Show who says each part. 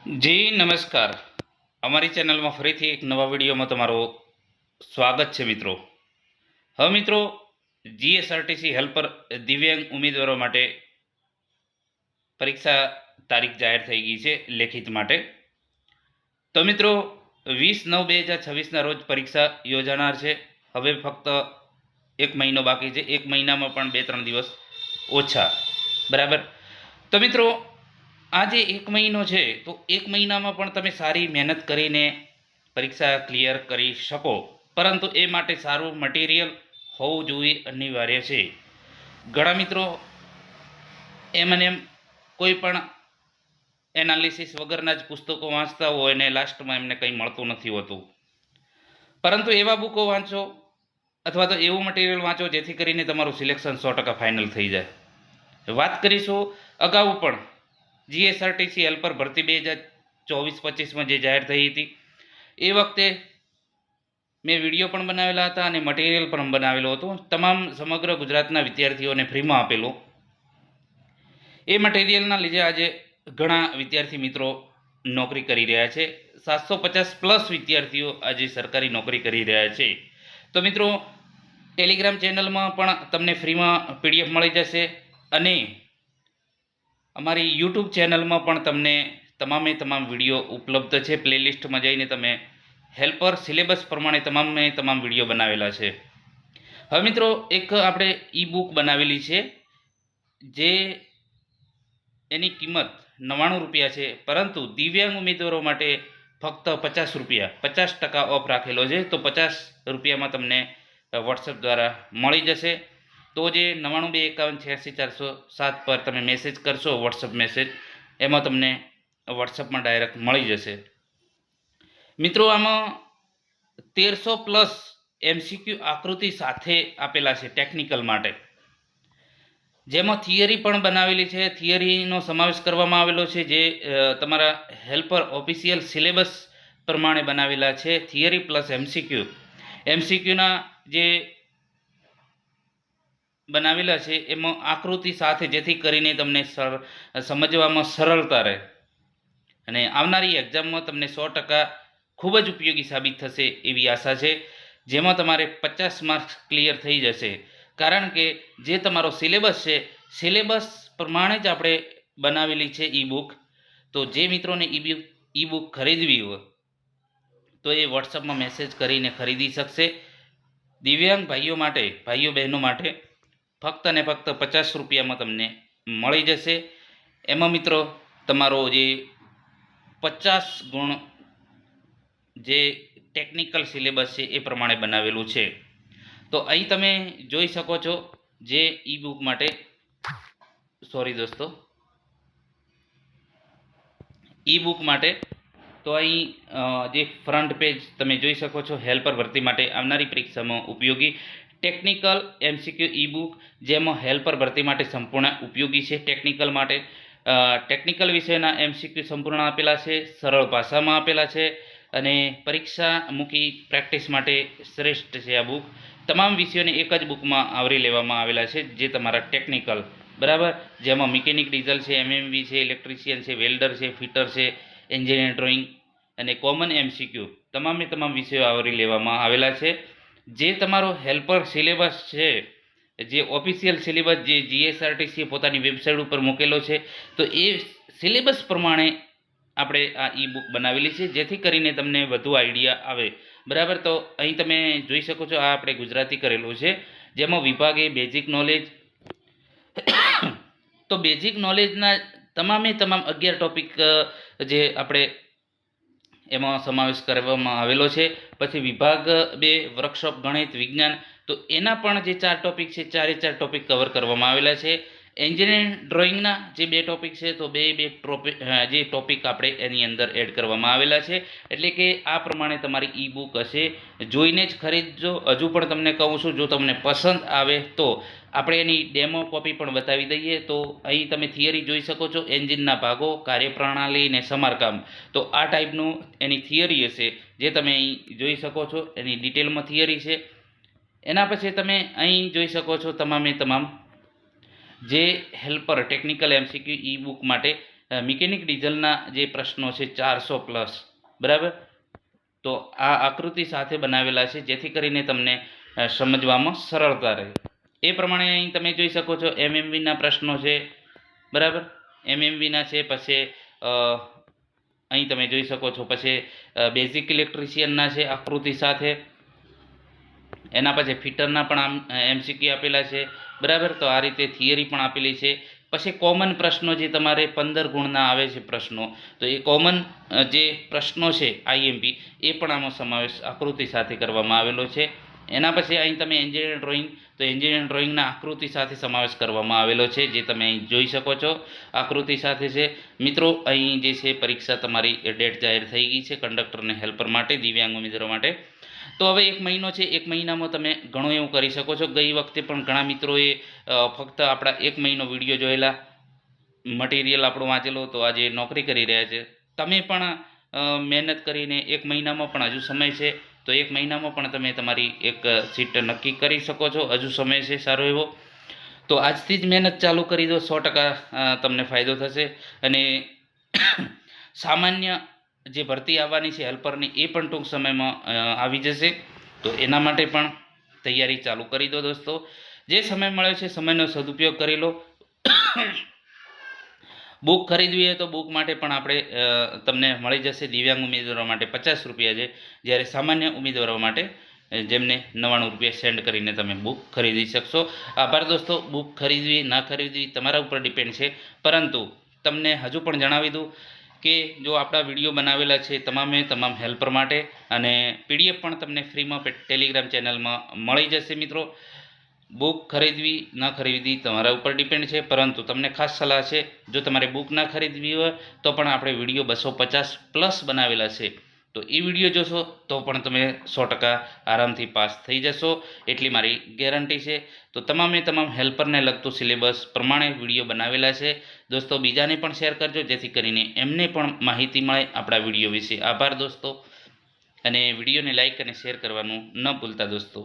Speaker 1: જી નમસ્કાર. અમારી ચેનલમાં ફરીથી એક નવા વિડીયોમાં તમારું સ્વાગત છે મિત્રો. હવે મિત્રો, જીએસઆરટીસી હેલ્પર દિવ્યાંગ ઉમેદવારો માટે પરીક્ષા તારીખ જાહેર થઈ ગઈ છે લેખિત માટે. તો મિત્રો, 20/9/2026ના રોજ પરીક્ષા યોજાનાર છે. હવે ફક્ત એક મહિનો બાકી છે. એક મહિનામાં પણ 2-3 દિવસ ઓછા, બરાબર. તો મિત્રો, આ જે એક મહિનો છે, તો એક મહિનામાં પણ તમે સારી મહેનત કરીને પરીક્ષા ક્લિયર કરી શકો, પરંતુ એ માટે સારું મટીરિયલ હોવું જોઈએ, અનિવાર્ય છે. ઘણા મિત્રો એમ કોઈ પણ એનાલિસિસ વગરના જ પુસ્તકો વાંચતા હોય અને લાસ્ટમાં એમને કંઈ મળતું નથી હોતું. પરંતુ એવા બુકો વાંચો અથવા તો એવું મટીરિયલ વાંચો જેથી કરીને તમારું સિલેક્શન 100% ફાઇનલ થઈ જાય. વાત કરીશું અગાઉ પણ જીએસઆરટીસી હેલ્પર ભરતી 2024-25માં જે જાહેર થઈ હતી, એ વખતે મેં વિડીયો પણ બનાવેલા હતા અને મટીરિયલ પણ બનાવેલો હતો. તમામ સમગ્ર ગુજરાતના વિદ્યાર્થીઓને ફ્રીમાં આપેલું. એ મટીરિયલના લીધે આજે ઘણા વિદ્યાર્થી મિત્રો નોકરી કરી રહ્યા છે. 750+ વિદ્યાર્થીઓ આજે સરકારી નોકરી કરી રહ્યા છે. તો મિત્રો, ટેલિગ્રામ ચેનલમાં પણ તમને ફ્રીમાં પીડીએફ મળી જશે અને અમારી યુટ્યુબ ચેનલમાં પણ તમને તમામ વિડીયો ઉપલબ્ધ છે. પ્લેલિસ્ટમાં જઈને તમે હેલ્પર સિલેબસ પ્રમાણે તમામ વિડીયો બનાવેલા છે. હવે મિત્રો, એક આપણે ઈ બુક બનાવેલી છે, જે એની કિંમત 99 રૂપિયા છે, પરંતુ દિવ્યાંગ ઉમેદવારો માટે ફક્ત 50 રૂપિયા, 50% ઓફ રાખેલો છે. તો 50 રૂપિયામાં તમને વોટ્સએપ દ્વારા મળી જશે. તો જે 9925586407 પર તમે મેસેજ કરશો, વોટ્સઅપ મેસેજ, એમાં તમને વોટ્સઅપમાં ડાયરેક્ટ મળી જશે. મિત્રો, આમાં 1300+ MCQ આકૃતિ સાથે આપેલા છે ટેકનિકલ માટે, જેમાં થિયરી પણ બનાવેલી છે. થિયરીનો સમાવેશ કરવામાં આવેલો છે, જે તમારા હેલ્પર ઓફિશિયલ સિલેબસ પ્રમાણે બનાવેલા છે. થિયરી પ્લસ એમસીક્યુના જે બનાવેલા છે એમાં આકૃતિ સાથે, જેથી કરીને તમને સમજવામાં સરળતા રહે અને આવનારી એક્ઝામમાં તમને 100% ખૂબ જ ઉપયોગી સાબિત થશે એવી આશા છે. જેમાં તમારે 50 માર્ક્સ ક્લિયર થઈ જશે, કારણ કે જે તમારો સિલેબસ છે, સિલેબસ પ્રમાણે જ આપણે બનાવેલી છે ઈ બુક. તો જે મિત્રોને ઈ બુક ખરીદવી હોય તો એ વોટ્સઅપમાં મેસેજ કરીને ખરીદી શકશે. દિવ્યાંગ ભાઈઓ બહેનો માટે ફક્ત ને ફક્ત 50 રૂપિયામાં તમને મળી જશે. એમાં મિત્રો, તમારો જે 50 ગુણ જે ટેકનિકલ સિલેબસ છે એ પ્રમાણે બનાવેલું છે. તો અહીં તમે જોઈ શકો છો જે ઈ બુક માટે, સોરી દોસ્તો, ઈ બુક માટે તો અહીં જે ફ્રન્ટ પેજ તમે જોઈ શકો છો, હેલ્પર ભરતી માટે આવનારી પરીક્ષામાં ઉપયોગી ટેકનિકલ MCQ ઈ બુક, જેમાં હેલ્પર ભરતી માટે સંપૂર્ણ ઉપયોગી છે. ટેકનિકલ વિષયના MCQ સંપૂર્ણ આપેલા છે, સરળ ભાષામાં આપેલા છે અને પરીક્ષામુખી પ્રેક્ટિસ માટે શ્રેષ્ઠ છે આ બુક. તમામ વિષયોને એક જ બુકમાં આવરી લેવામાં આવેલા છે, જે તમારા ટેકનિકલ, બરાબર, જેમાં મિકેનિક ડીઝલ છે, MMV છે, ઇલેક્ટ્રિશિયન છે, વેલ્ડર છે, ફિટર છે, એન્જિનિયર ડ્રોઈંગ અને કોમન MCQ તમામ વિષયો આવરી લેવામાં આવેલા છે. જે તમારો હેલ્પર સિલેબસ છે, જે ઓફિશિયલ સિલેબસ જે જીએસઆરટીસી પોતાની વેબસાઇટ ઉપર મૂકેલો છે, તો એ સિલેબસ પ્રમાણે આપણે આ ઈ બુક બનાવેલી છે, જેથી કરીને તમને વધુ આઈડિયા આવે, બરાબર. તો અહીં તમે જોઈ શકો છો, આ આપણે ગુજરાતી કરેલું છે, જેમાં વિભાગે બેઝિક નોલેજ. તો બેઝિક નોલેજના તમામ 11 ટોપિક જે આપણે એમાં સમાવેશ કરવામાં આવેલો છે. પછી વિભાગ 2 વર્કશોપ ગણિત વિજ્ઞાન, તો એના પણ જે 4 ટોપિક છે, 4 ટોપિક કવર કરવામાં આવેલા છે. એન્જિનિયરિંગ ડ્રોઈંગના જે 2 ટોપિક છે, તો બે જે ટોપિક આપણે એની અંદર એડ કરવામાં આવેલા છે. એટલે કે આ પ્રમાણે તમારી ઈ બુક હશે, જોઈને જ ખરીદજો. હજુ પણ તમને કહું છું, જો તમને પસંદ આવે તો આપણે એની ડેમો કોપી પણ બતાવી દઈએ. તો અહીં તમે થિયરી જોઈ શકો છો, એન્જિનના ભાગો, કાર્યપ્રણાલી અને સમારકામ. તો આ ટાઈપનું એની થિયરી હશે, જે તમે અહીં જોઈ શકો છો. એની ડિટેલમાં થિયરી છે. એના પછી તમે અહીં જોઈ શકો છો તમામ જે helper technical MCQ e book માટે મિકેનિક ડીઝલના જે પ્રશ્નો છે 400 પ્લસ, બરાબર, તો આ આકૃતિ સાથે બનાવેલા છે જેથી કરીને તમને સમજવામાં સરળતા રહે. એ પ્રમાણે અહીં તમે જોઈ શકો છો એમએમવીના પ્રશ્નો છે, બરાબર, એમએમવીના છે. પછી અહીં તમે જોઈ શકો છો પછી બેઝિક ઇલેક્ટ્રિશિયનના છે આકૃતિ સાથે. એના પછી ફિટરના પણ આમ એમસીક્યુ આપેલા છે, બરાબર. તો આ રીતે થિયરી પણ આપેલી છે. પછી કોમન પ્રશ્નો જે તમારે 15 ગુણના આવે છે પ્રશ્નો, તો એ કોમન જે પ્રશ્નો છે આઈએમપી એ પણ આમાં સમાવેશ આકૃતિ સાથે કરવામાં આવેલો છે. એના પછી અહીં તમે એન્જિનિયર ડ્રોઈંગ, તો એન્જિનિયર ડ્રોઈંગના આકૃતિ સાથે સમાવેશ કરવામાં આવેલો છે જે તમે અહીં જોઈ શકો છો આકૃતિ સાથે છે. મિત્રો અહીં જે છે પરીક્ષા તમારી ડેટ જાહેર થઈ ગઈ છે કંડક્ટર અને હેલ્પર માટે, દિવ્યાંગ ઉમેદવારો માટે. તો હવે 1 મહિનો છે, 1 મહિનામાં તમે ઘણું એવું કરી શકો છો. ગઈ વખતે પણ ઘણા મિત્રોએ ફક્ત આપણા 1 મહિનો વિડીયો જોયેલા, મટીરિયલ આપણું વાંચેલો, તો આજે નોકરી કરી રહ્યા છે. તમે પણ મહેનત કરીને 1 મહિનામાં પણ હજુ સમય છે, તો 1 મહિનામાં પણ તમે તમારી એક સીટ નક્કી કરી શકો છો. હજુ સમય છે સારો એવો, તો આજથી જ મહેનત ચાલુ કરી દો. 100% તમને ફાયદો થશે. અને સામાન્ય જે ભરતી આવવાની છે હેલ્પરની, એ પણ ટૂંક સમયમાં આવી જશે. તો એના માટે પણ તૈયારી ચાલુ કરી દો દોસ્તો. જે સમય મળ્યો છે સમયનો સદુપયોગ કરી લો. બુક ખરીદવી હોય તો બુક માટે પણ આપણે તમને મળી જશે. દિવ્યાંગ ઉમેદવારો માટે 50 રૂપિયા છે, જ્યારે સામાન્ય ઉમેદવારો માટે જેમને 99 રૂપિયા સેન્ડ કરીને તમે બુક ખરીદી શકશો. આભાર દોસ્તો. બુક ખરીદવી ના ખરીદવી તમારા ઉપર ડિપેન્ડ છે, પરંતુ તમને હજુ પણ જણાવી દઉં કે જો આપણા વિડીયો બનાવેલા છે તમામ હેલ્પર માટે, અને પીડીએફ પણ તમને ફ્રીમાં ટેલિગ્રામ ચેનલમાં મળી જશે. મિત્રો, બુક ખરીદવી ના ખરીદવી તમારા ઉપર ડિપેન્ડ છે, પરંતુ તમને ખાસ સલાહ છે, જો તમારે બુક ના ખરીદવી હોય તો પણ આપણે વિડીયો 250 પ્લસ બનાવેલા છે, તો એ વિડીયો જોશો તો પણ તમે 100% આરામથી પાસ થઈ જશો, એટલી મારી ગેરંટી છે. તો તમામ હેલ્પરને લગતું સિલેબસ પ્રમાણે વિડીયો બનાવેલા છે દોસ્તો. બીજાને પણ શેર કરજો જેથી કરીને એમને પણ માહિતી મળે આપણા વિડીયો વિશે. આભાર દોસ્તો, અને વિડીયોને લાઇક અને શેર કરવાનું ન ભૂલતા દોસ્તો.